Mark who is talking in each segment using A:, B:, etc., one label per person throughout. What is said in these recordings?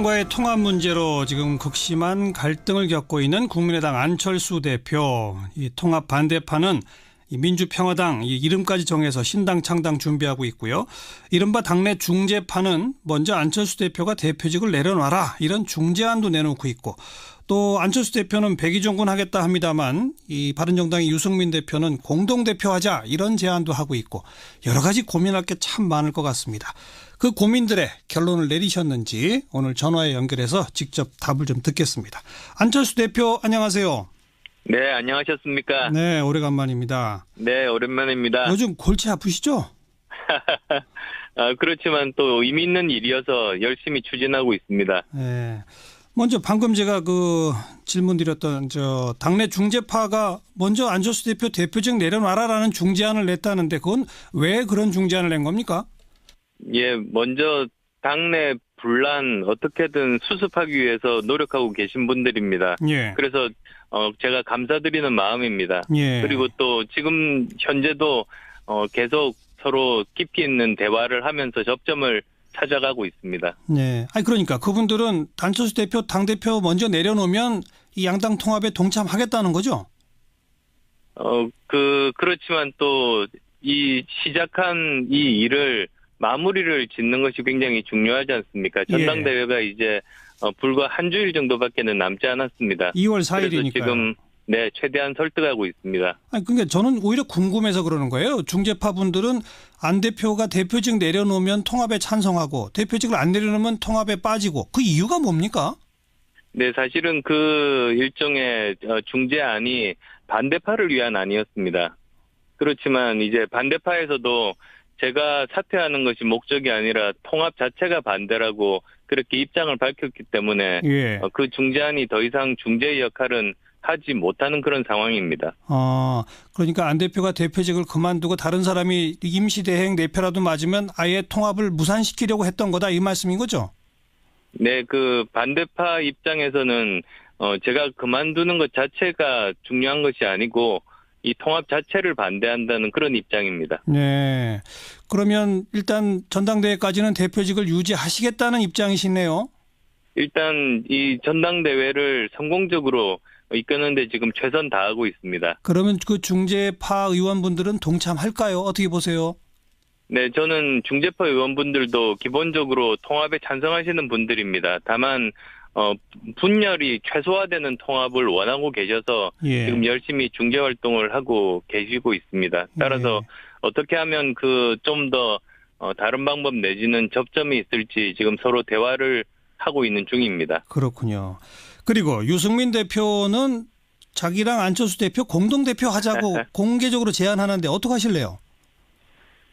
A: 과의 통합 문제로 지금 극심한 갈등을 겪고 있는 국민의당 안철수 대표. 이 통합 반대파는 이 민주평화당 이 이름까지 정해서 신당 창당 준비하고 있고요. 이른바 당내 중재파는 먼저 안철수 대표가 대표직을 내려놔라 이런 중재안도 내놓고 있고, 또 안철수 대표는 백의종군 하겠다 합니다만 이 바른정당의 유승민 대표는 공동대표하자 이런 제안도 하고 있고, 여러 가지 고민할 게 참 많을 것 같습니다. 그 고민들의 결론을 내리셨는지 오늘 전화에 연결해서 직접 답을 좀 듣겠습니다. 안철수 대표 안녕하세요.
B: 네, 안녕하셨습니까?
A: 네, 오래간만입니다.
B: 네, 오랜만입니다.
A: 요즘 골치 아프시죠?
B: 그렇지만 또 의미 있는 일이어서 열심히 추진하고 있습니다.
A: 네. 먼저 방금 제가 그 질문 드렸던 당내 중재파가 먼저 안철수 대표 대표직 내려놔라라는 중재안을 냈다는데 그건 왜 그런 중재안을 낸 겁니까?
B: 예, 먼저 당내 분란 어떻게든 수습하기 위해서 노력하고 계신 분들입니다.
A: 예.
B: 그래서 제가 감사드리는 마음입니다.
A: 예.
B: 그리고 또 지금 현재도 계속 서로 깊이 있는 대화를 하면서 접점을 찾아가고 있습니다.
A: 네. 아니 그러니까 그분들은 안철수 대표 당대표 먼저 내려놓으면 이 양당 통합에 동참하겠다는 거죠?
B: 그렇지만 또 이 시작한 이 일을 마무리를 짓는 것이 굉장히 중요하지 않습니까? 전당대회가 이제 불과 한 주일 정도밖에는 남지 않았습니다.
A: 2월 4일이니까요.
B: 그래서 지금 최대한 설득하고 있습니다.
A: 아니 그러니까 저는 오히려 궁금해서 그러는 거예요. 중재파 분들은 안 대표가 대표직 내려놓으면 통합에 찬성하고 대표직을 안 내려놓으면 통합에 빠지고, 그 이유가 뭡니까?
B: 네, 사실은 그 일종의 중재안이 반대파를 위한 안이었습니다. 그렇지만 이제 반대파에서도 제가 사퇴하는 것이 목적이 아니라 통합 자체가 반대라고 그렇게 입장을 밝혔기 때문에 그 중재안이 더 이상 중재의 역할은 하지 못하는 그런 상황입니다.
A: 그러니까 안 대표가 대표직을 그만두고 다른 사람이 임시대행 내표라도 맞으면 아예 통합을 무산시키려고 했던 거다 이 말씀인 거죠?
B: 네, 그 반대파 입장에서는 제가 그만두는 것 자체가 중요한 것이 아니고 이 통합 자체를 반대한다는 그런 입장입니다.
A: 네. 그러면 일단 전당대회까지는 대표직을 유지하시겠다는 입장이시네요.
B: 일단 이 전당대회를 성공적으로 이끄는데 지금 최선 다하고 있습니다.
A: 그러면 그 중재파 의원분들은 동참할까요? 어떻게 보세요?
B: 네, 저는 중재파 의원분들도 기본적으로 통합에 찬성하시는 분들입니다. 다만 분열이 최소화되는 통합을 원하고 계셔서 지금 열심히 중재 활동을 하고 계시고 있습니다. 따라서 어떻게 하면 그 좀 더 다른 방법 내지는 접점이 있을지 지금 서로 대화를 하고 있는 중입니다.
A: 그렇군요. 그리고 유승민 대표는 자기랑 안철수 대표 공동대표 하자고 공개적으로 제안하는데 어떻게 하실래요?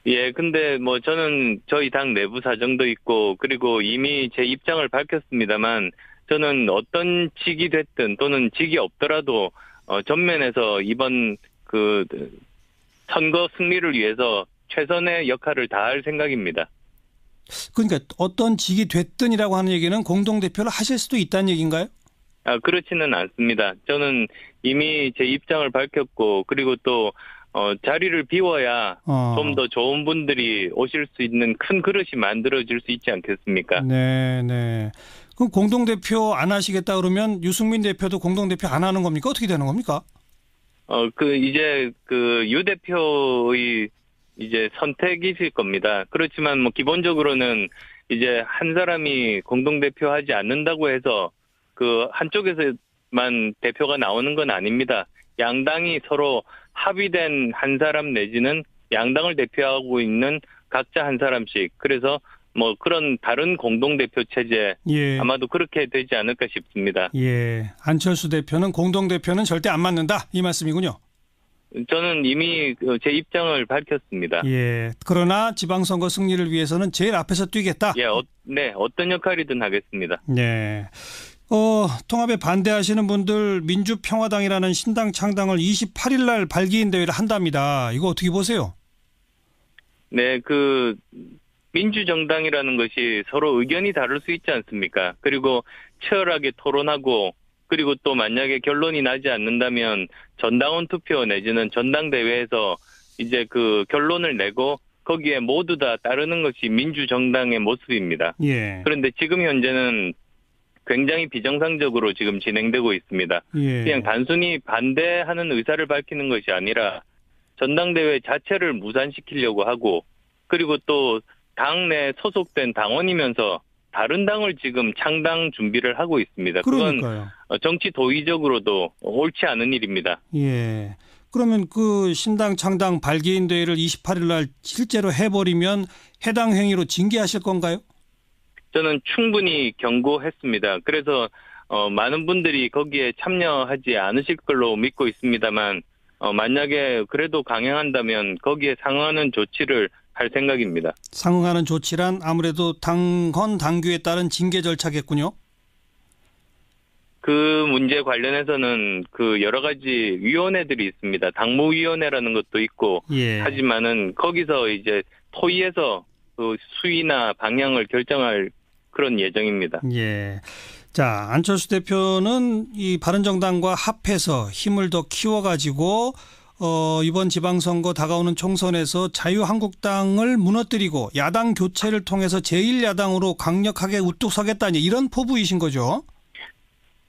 B: 예, 근데 저는 저희 당 내부 사정도 있고 그리고 이미 제 입장을 밝혔습니다만 저는 어떤 직이 됐든 또는 직이 없더라도 전면에서 이번 그 선거 승리를 위해서 최선의 역할을 다할 생각입니다.
A: 그러니까 어떤 직이 됐든이라고 하는 얘기는 공동대표를 하실 수도 있다는 얘기인가요?
B: 그렇지는 않습니다. 저는 이미 제 입장을 밝혔고 그리고 또 자리를 비워야 좀 더 좋은 분들이 오실 수 있는 큰 그릇이 만들어질 수 있지 않겠습니까?
A: 네. 그럼 공동대표 안 하시겠다 그러면 유승민 대표도 공동대표 안 하는 겁니까? 어떻게 되는 겁니까?
B: 이제 유 대표의 이제 선택이실 겁니다. 그렇지만 기본적으로는 이제 한 사람이 공동대표 하지 않는다고 해서 그 한쪽에서만 대표가 나오는 건 아닙니다. 양당이 서로 합의된 한 사람 내지는 양당을 대표하고 있는 각자 한 사람씩, 그래서 그런 다른 공동대표 체제 아마도 그렇게 되지 않을까 싶습니다.
A: 안철수 대표는 공동대표는 절대 안 맞는다 이 말씀이군요.
B: 저는 이미 제 입장을 밝혔습니다.
A: 그러나 지방선거 승리를 위해서는 제일 앞에서 뛰겠다.
B: 어떤 역할이든 하겠습니다.
A: 통합에 반대하시는 분들 민주평화당이라는 신당 창당을 28일 날 발기인 대회를 한답니다. 이거 어떻게 보세요?
B: 네, 그 민주정당이라는 것이 서로 의견이 다를 수 있지 않습니까? 그리고 치열하게 토론하고 그리고 또 만약에 결론이 나지 않는다면 전당원 투표 내지는 전당대회에서 이제 그 결론을 내고 거기에 모두 다 따르는 것이 민주정당의 모습입니다. 그런데 지금 현재는 굉장히 비정상적으로 지금 진행되고 있습니다.
A: 예.
B: 그냥 단순히 반대하는 의사를 밝히는 것이 아니라 전당대회 자체를 무산시키려고 하고, 그리고 또 당내 소속된 당원이면서 다른 당을 지금 창당 준비를 하고 있습니다. 그건
A: 그러니까요.
B: 정치 도의적으로도 옳지 않은 일입니다.
A: 예. 그러면 그 신당 창당 발기인 대회를 28일 날 실제로 해버리면 해당 행위로 징계하실 건가요?
B: 저는 충분히 경고했습니다. 그래서 많은 분들이 거기에 참여하지 않으실 걸로 믿고 있습니다만, 만약에 그래도 강행한다면 거기에 상응하는 조치를 할 생각입니다.
A: 상응하는 조치란 아무래도 당헌 당규에 따른 징계 절차겠군요.
B: 그 문제 관련해서는 그 여러 가지 위원회들이 있습니다. 당무위원회라는 것도 있고,
A: 예.
B: 하지만은 거기서 이제 토의해서 그 수위나 방향을 결정할 그런 예정입니다.
A: 예. 자, 안철수 대표는 이 바른정당과 합해서 힘을 더 키워가지고 이번 지방선거 다가오는 총선에서 자유한국당을 무너뜨리고 야당 교체를 통해서 제1야당으로 강력하게 우뚝 서겠다니 이런 포부이신 거죠?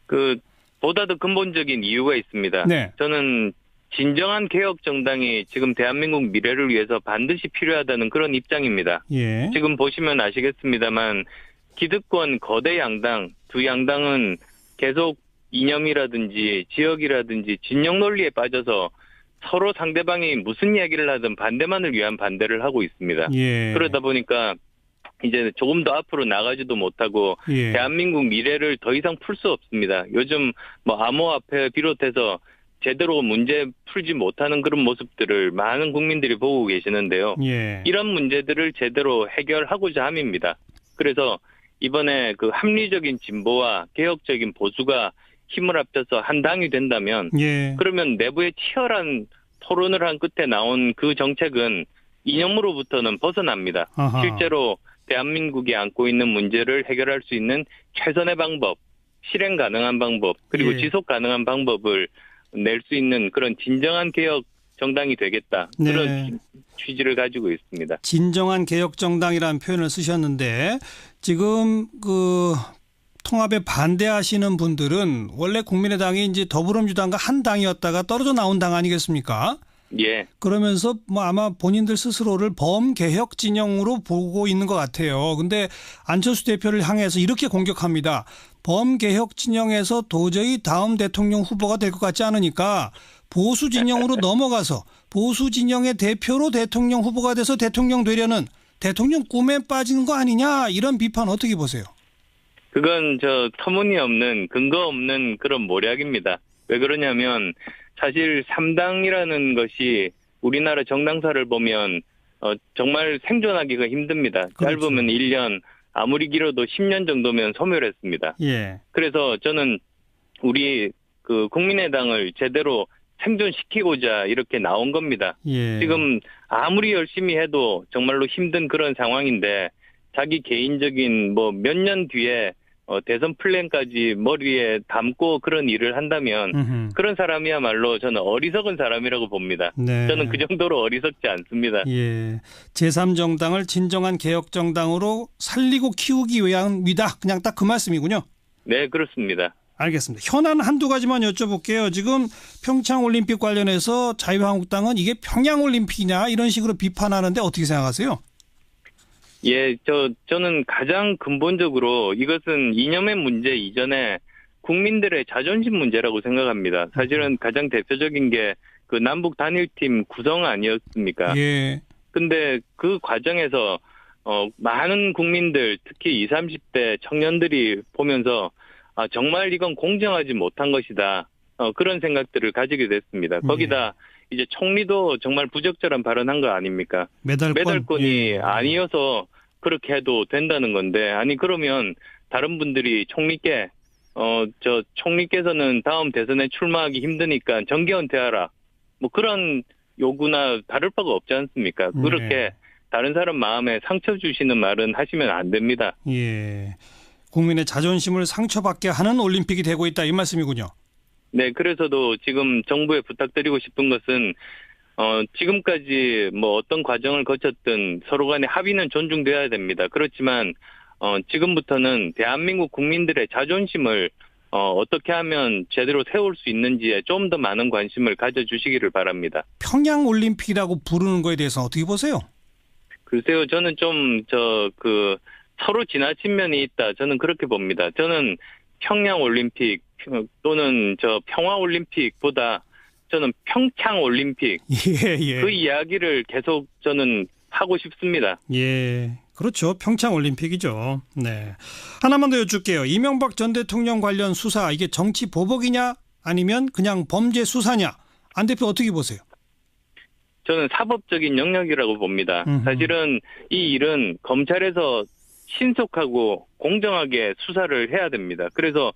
B: 그 보다 더 근본적인 이유가 있습니다.
A: 네.
B: 저는 진정한 개혁 정당이 지금 대한민국 미래를 위해서 반드시 필요하다는 그런 입장입니다.
A: 예.
B: 지금 보시면 아시겠습니다만 기득권 거대 양당, 두 양당은 계속 이념이라든지 지역이라든지 진영 논리에 빠져서 서로 상대방이 무슨 이야기를 하든 반대만을 위한 반대를 하고 있습니다.
A: 예.
B: 그러다 보니까 이제 조금 더 앞으로 나가지도 못하고
A: 예.
B: 대한민국 미래를 더 이상 풀 수 없습니다. 요즘 뭐 암호화폐 비롯해서 제대로 문제 풀지 못하는 그런 모습들을 많은 국민들이 보고 계시는데요.
A: 예.
B: 이런 문제들을 제대로 해결하고자 함입니다. 그래서 이번에 그 합리적인 진보와 개혁적인 보수가 힘을 합쳐서 한 당이 된다면,
A: 예.
B: 그러면 내부에 치열한 토론을 한 끝에 나온 그 정책은 이념으로부터는 벗어납니다.
A: 아하.
B: 실제로 대한민국이 안고 있는 문제를 해결할 수 있는 최선의 방법, 실행 가능한 방법, 그리고
A: 예.
B: 지속 가능한 방법을 낼 수 있는 그런 진정한 개혁 정당이 되겠다.
A: 네.
B: 그런 취지를 가지고 있습니다.
A: 진정한 개혁정당이라는 표현을 쓰셨는데 지금 그 통합에 반대하시는 분들은 원래 국민의당이 이제 더불어민주당과 한 당이었다가 떨어져 나온 당 아니겠습니까?
B: 예.
A: 그러면서 뭐 아마 본인들 스스로를 범개혁 진영으로 보고 있는 것 같아요. 근데 안철수 대표를 향해서 이렇게 공격합니다. 범개혁 진영에서 도저히 다음 대통령 후보가 될 것 같지 않으니까 보수 진영으로 넘어가서 보수 진영의 대표로 대통령 후보가 돼서 대통령 되려는 대통령 꿈에 빠지는 거 아니냐, 이런 비판 어떻게 보세요?
B: 그건 터무니없는 근거 없는 그런 모략입니다. 왜 그러냐면 사실 3당이라는 것이 우리나라 정당사를 보면 정말 생존하기가 힘듭니다.
A: 그렇죠.
B: 짧으면 1년, 아무리 길어도 10년 정도면 소멸했습니다.
A: 예.
B: 그래서 저는 우리 그 국민의당을 제대로 생존시키고자 이렇게 나온 겁니다.
A: 예.
B: 지금 아무리 열심히 해도 정말로 힘든 그런 상황인데 자기 개인적인 뭐 몇 년 뒤에 대선 플랜까지 머리에 담고 그런 일을 한다면
A: 음흠.
B: 그런 사람이야말로 저는 어리석은 사람이라고 봅니다.
A: 네.
B: 저는 그 정도로 어리석지 않습니다.
A: 예. 제3정당을 진정한 개혁정당으로 살리고 키우기 위함이다. 그냥 딱 그 말씀이군요.
B: 네, 그렇습니다.
A: 알겠습니다. 현안 한두 가지만 여쭤볼게요. 지금 평창올림픽 관련해서 자유한국당은 이게 평양올림픽이냐 이런 식으로 비판하는데 어떻게 생각하세요?
B: 예, 저는 가장 근본적으로 이것은 이념의 문제 이전에 국민들의 자존심 문제라고 생각합니다. 사실은 가장 대표적인 게 그 남북 단일팀 구성 아니었습니까?
A: 예.
B: 근데 그 과정에서 많은 국민들, 특히 20, 30대 청년들이 보면서 정말 이건 공정하지 못한 것이다. 그런 생각들을 가지게 됐습니다. 거기다 이제 총리도 정말 부적절한 발언한 거 아닙니까? 메달권이
A: 예.
B: 아니어서 그렇게 해도 된다는 건데, 아니 그러면 다른 분들이 총리께 총리께서는 다음 대선에 출마하기 힘드니까 정계 은퇴하라. 뭐 그런 요구나 다를 바가 없지 않습니까? 그렇게 다른 사람 마음에 상처 주시는 말은 하시면 안 됩니다.
A: 예. 국민의 자존심을 상처받게 하는 올림픽이 되고 있다, 이 말씀이군요.
B: 네, 그래서도 지금 정부에 부탁드리고 싶은 것은 지금까지 뭐 어떤 과정을 거쳤든 서로 간의 합의는 존중돼야 됩니다. 그렇지만 지금부터는 대한민국 국민들의 자존심을 어떻게 하면 제대로 세울 수 있는지에 좀 더 많은 관심을 가져주시기를 바랍니다.
A: 평양 올림픽이라고 부르는 거에 대해서 어떻게 보세요?
B: 글쎄요, 저는 좀 서로 지나친 면이 있다. 저는 그렇게 봅니다. 저는 평양 올림픽 또는 평화 올림픽보다 저는 평창 올림픽
A: 예.
B: 그 이야기를 계속 저는 하고 싶습니다.
A: 예. 그렇죠. 평창 올림픽이죠. 네. 하나만 더 여쭐게요. 이명박 전 대통령 관련 수사 이게 정치 보복이냐 아니면 그냥 범죄 수사냐? 안 대표 어떻게 보세요?
B: 저는 사법적인 영역이라고 봅니다. 사실은 이 일은 검찰에서 신속하고 공정하게 수사를 해야 됩니다. 그래서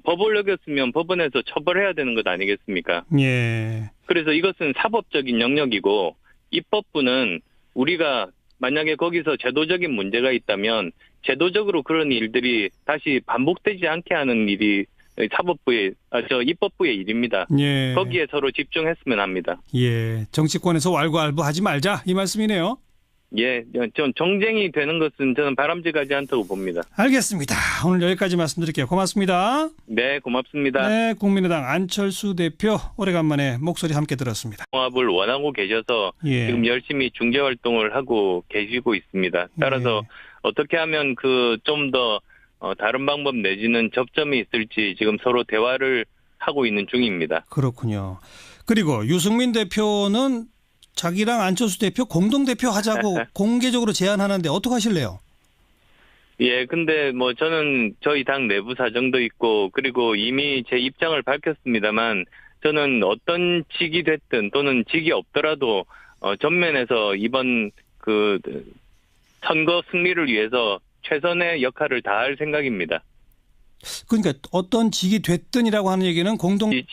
B: 법을 어겼으면 법원에서 처벌해야 되는 것 아니겠습니까?
A: 예.
B: 그래서 이것은 사법적인 영역이고 입법부는 우리가 만약에 거기서 제도적인 문제가 있다면 제도적으로 그런 일들이 다시 반복되지 않게 하는 일이 입법부의 일입니다.
A: 예.
B: 거기에 서로 집중했으면 합니다.
A: 예. 정치권에서 왈가왈부하지 말자 이 말씀이네요.
B: 예, 전 정쟁이 되는 것은 저는 바람직하지 않다고 봅니다.
A: 알겠습니다. 오늘 여기까지 말씀드릴게요. 고맙습니다.
B: 네, 고맙습니다.
A: 네, 국민의당 안철수 대표 오래간만에 목소리 함께 들었습니다.
B: 통합을 원하고 계셔서
A: 예.
B: 지금 열심히 중재 활동을 하고 계시고 있습니다. 따라서 어떻게 하면 좀 더 다른 방법 내지는 접점이 있을지 지금 서로 대화를 하고 있는 중입니다.
A: 그렇군요. 그리고 유승민 대표는 자기랑 안철수 대표 공동대표 하자고 공개적으로 제안하는데 어떡하실래요?
B: 예, 근데 저는 저희 당 내부 사정도 있고 그리고 이미 제 입장을 밝혔습니다만 저는 어떤 직이 됐든 또는 직이 없더라도 전면에서 이번 선거 승리를 위해서 최선의 역할을 다할 생각입니다.
A: 그러니까 어떤 직이 됐든이라고 하는 얘기는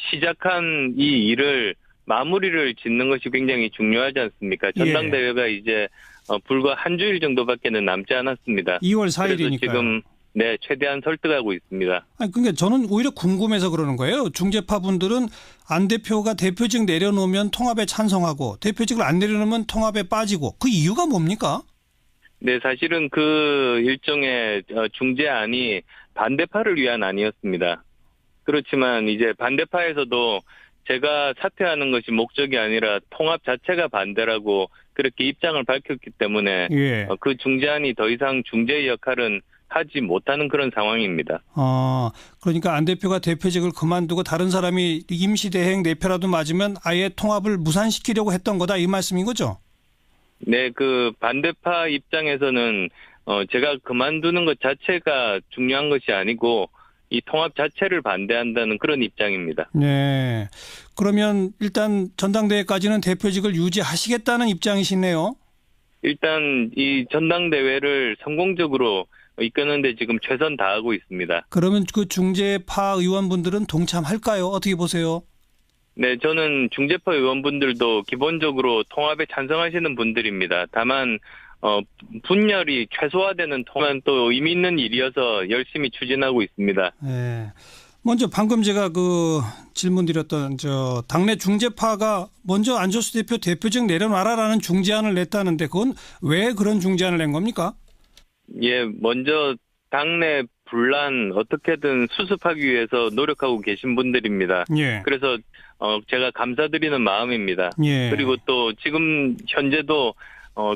B: 시작한 이 일을 마무리를 짓는 것이 굉장히 중요하지 않습니까? 전당대회가 이제 불과 한 주일 정도밖에는 남지 않았습니다.
A: 2월 4일이니까요.
B: 그래서 지금 최대한 설득하고 있습니다.
A: 아니, 그러니까 저는 오히려 궁금해서 그러는 거예요. 중재파 분들은 안 대표가 대표직 내려놓으면 통합에 찬성하고 대표직을 안 내려놓으면 통합에 빠지고 그 이유가 뭡니까?
B: 네, 사실은 그 일종의 중재안이 반대파를 위한 안이었습니다. 그렇지만 이제 반대파에서도 제가 사퇴하는 것이 목적이 아니라 통합 자체가 반대라고 그렇게 입장을 밝혔기 때문에 그 중재안이 더 이상 중재의 역할은 하지 못하는 그런 상황입니다.
A: 그러니까 안 대표가 대표직을 그만두고 다른 사람이 임시대행 내표라도 맞으면 아예 통합을 무산시키려고 했던 거다 이 말씀인 거죠?
B: 네, 그 반대파 입장에서는 제가 그만두는 것 자체가 중요한 것이 아니고 이 통합 자체를 반대한다는 그런 입장입니다.
A: 네. 그러면 일단 전당대회까지는 대표직을 유지하시겠다는 입장이시네요.
B: 일단 이 전당대회를 성공적으로 이끄는데 지금 최선 다하고 있습니다.
A: 그러면 그 중재파 의원분들은 동참할까요? 어떻게 보세요?
B: 네, 저는 중재파 의원분들도 기본적으로 통합에 찬성하시는 분들입니다. 다만 분열이 최소화되는 통합은 또 의미 있는 일이어서 열심히 추진하고 있습니다.
A: 네. 먼저 방금 제가 질문드렸던 당내 중재파가 먼저 안철수 대표 대표직 내려놔라라는 중재안을 냈다는데 그건 왜 그런 중재안을 낸 겁니까?
B: 예, 먼저 당내 분란 어떻게든 수습하기 위해서 노력하고 계신 분들입니다.
A: 예.
B: 그래서 제가 감사드리는 마음입니다.
A: 예.
B: 그리고 또 지금 현재도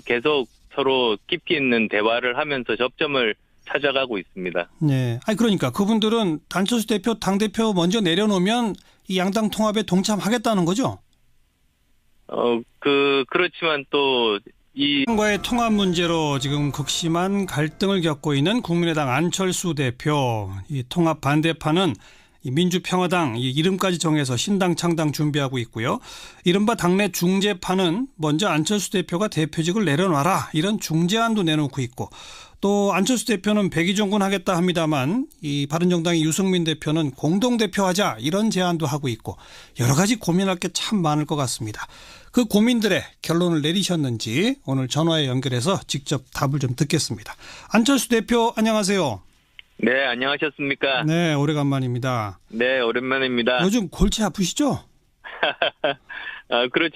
B: 계속 서로 깊이 있는 대화를 하면서 접점을 찾아가고 있습니다.
A: 네. 아니 그러니까 그분들은 안철수 대표 당대표 먼저 내려놓으면 이 양당 통합에 동참하겠다는 거죠?
B: 그렇지만 또
A: 과의 통합 문제로 지금 극심한 갈등을 겪고 있는 국민의당 안철수 대표, 이 통합 반대파는 이 민주평화당 이 이름까지 정해서 신당 창당 준비하고 있고요. 이른바 당내 중재파는 먼저 안철수 대표가 대표직을 내려놔라 이런 중재안도 내놓고 있고 또 안철수 대표는 백의종군 하겠다 합니다만 이 바른정당의 유승민 대표는 공동대표하자 이런 제안도 하고 있고 여러 가지 고민할 게 참 많을 것 같습니다. 그 고민들의 결론을 내리셨는지 오늘 전화에 연결해서 직접 답을 좀 듣겠습니다. 안철수 대표 안녕하세요.
B: 네, 안녕하셨습니까?
A: 네, 오래간만입니다.
B: 네, 오랜만입니다.
A: 요즘 골치 아프시죠?
B: 그렇죠.